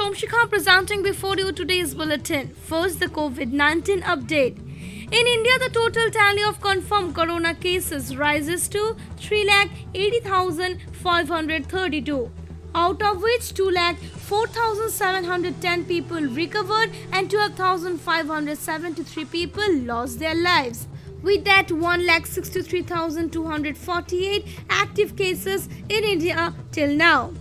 Shomshikha presenting before you today's bulletin. First, the COVID-19 update. In India, the total tally of confirmed corona cases rises to 3,80,532, out of which 2,04,710 people recovered and 12,573 people lost their lives. With that, 1,63,248 active cases in India till now.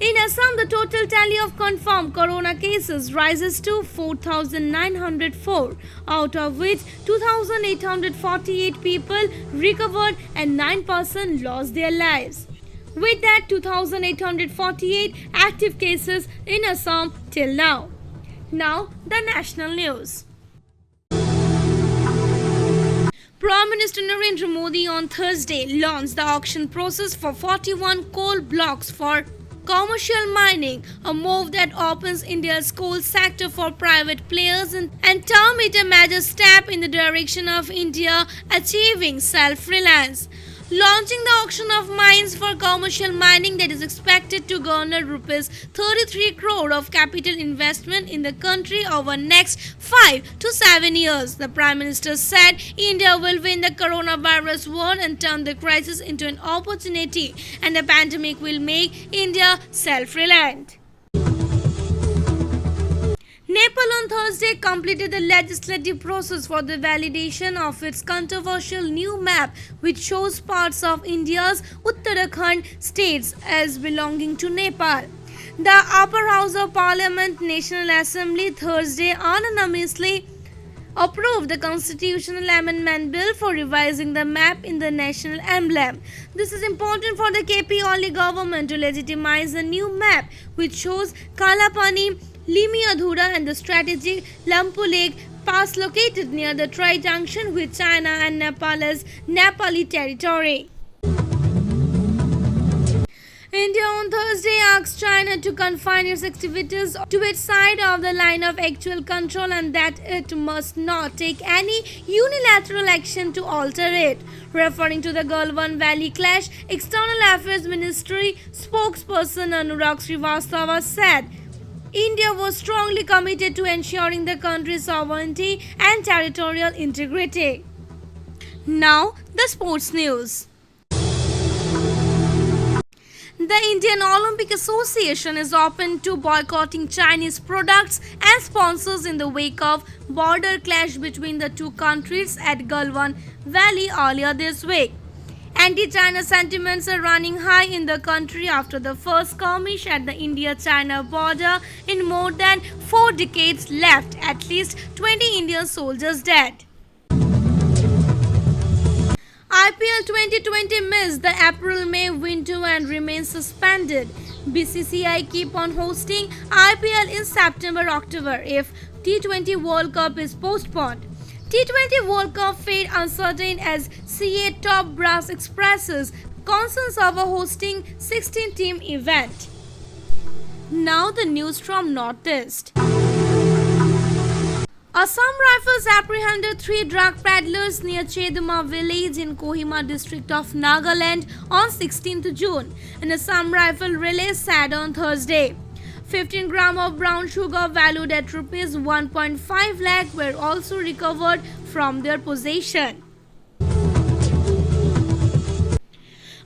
In Assam, the total tally of confirmed corona cases rises to 4,904, out of which 2,848 people recovered and 9% lost their lives. With that, 2,848 active cases in Assam till now. Now, the national news. Prime Minister Narendra Modi on Thursday launched the auction process for 41 coal blocks for commercial mining, a move that opens India's coal sector for private players and term it a major step in the direction of India achieving self-reliance. Launching the auction of mines for commercial mining that is expected to garner rupees 33 crore of capital investment in the country over next 5 to 7 years. The Prime Minister said India will win the coronavirus war and turn the crisis into an opportunity, and the pandemic will make India self-reliant. Nepal on Thursday completed the legislative process for the validation of its controversial new map, which shows parts of India's Uttarakhand states as belonging to Nepal. The Upper House of Parliament, National Assembly, Thursday unanimously approved the constitutional amendment bill for revising the map in the national emblem. This is important for the KP Oli government to legitimize a new map which shows Kalapani, Limi Adhura and the strategic Lampu Lake pass located near the tri-junction with China and Nepal as Nepali territory. India on Thursday asked China to confine its activities to its side of the line of actual control and that it must not take any unilateral action to alter it. Referring to the Galwan Valley clash, External Affairs Ministry spokesperson Anurag Srivastava said India was strongly committed to ensuring the country's sovereignty and territorial integrity. Now, the sports news. The Indian Olympic Association is open to boycotting Chinese products and sponsors in the wake of border clash between the two countries at Galwan Valley earlier this week. Anti-China sentiments are running high in the country after the first skirmish at the India-China border in more than 4 decades left at least 20 Indian soldiers dead. IPL 2020 missed the April-May window and remains suspended. BCCI keep on hosting IPL in September-October if T20 World Cup is postponed. T20 World Cup fate uncertain as CA top brass expresses concerns over hosting 16-team event. Now the news from Northeast. Assam Rifles apprehended 3 drug peddlers near Cheduma village in Kohima district of Nagaland on 16th June. An Assam Rifle relay said on Thursday. 15 grams of brown sugar valued at rupees 1.5 lakh were also recovered from their possession.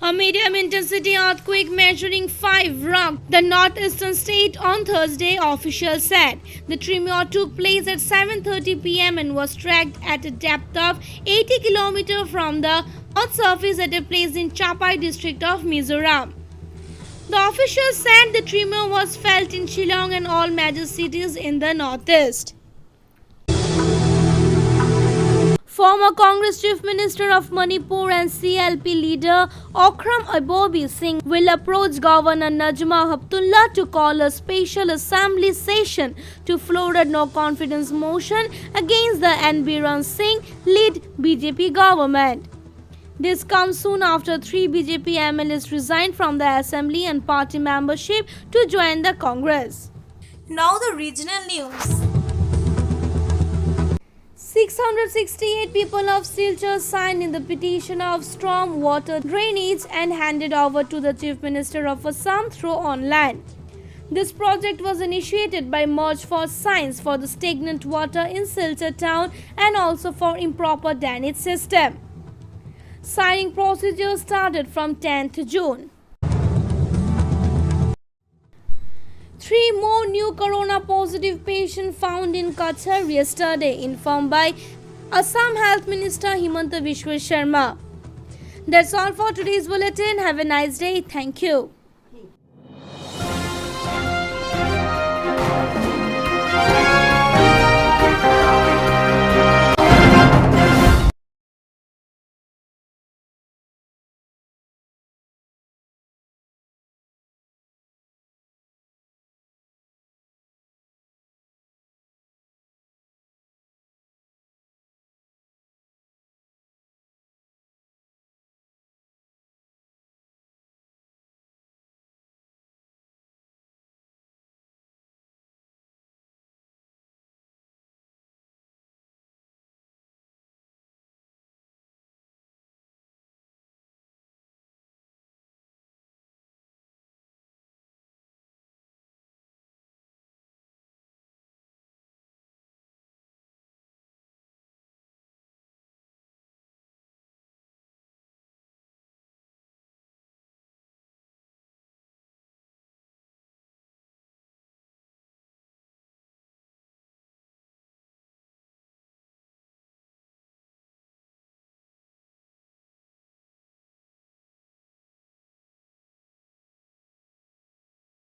A medium intensity earthquake measuring 5 rocked the northeastern state on Thursday, officials said. The tremor took place at 7:30 p.m. and was tracked at a depth of 80 km from the earth's surface at a place in Chapai district of Mizoram. The officials said the tremor was felt in Shillong and all major cities in the northeast. Former Congress Chief Minister of Manipur and CLP leader Okram Abobi Singh will approach Governor Najma Heptulla to call a special assembly session to floor a no-confidence motion against the N. Biren Singh-led BJP government. This comes soon after 3 BJP MLAs resigned from the assembly and party membership to join the Congress. Now the regional news. 668 people of Silchar signed in the petition of storm water drainage and handed over to the Chief Minister of Assam through online. This project was initiated by Merge for Science for the stagnant water in Silchar town and also for improper drainage system. Signing procedure started from 10th June. 3 more new corona positive patients found in Qatar yesterday, informed by Assam Health Minister Himanta Biswa Sharma. That's all for today's bulletin. Have a nice day. Thank you.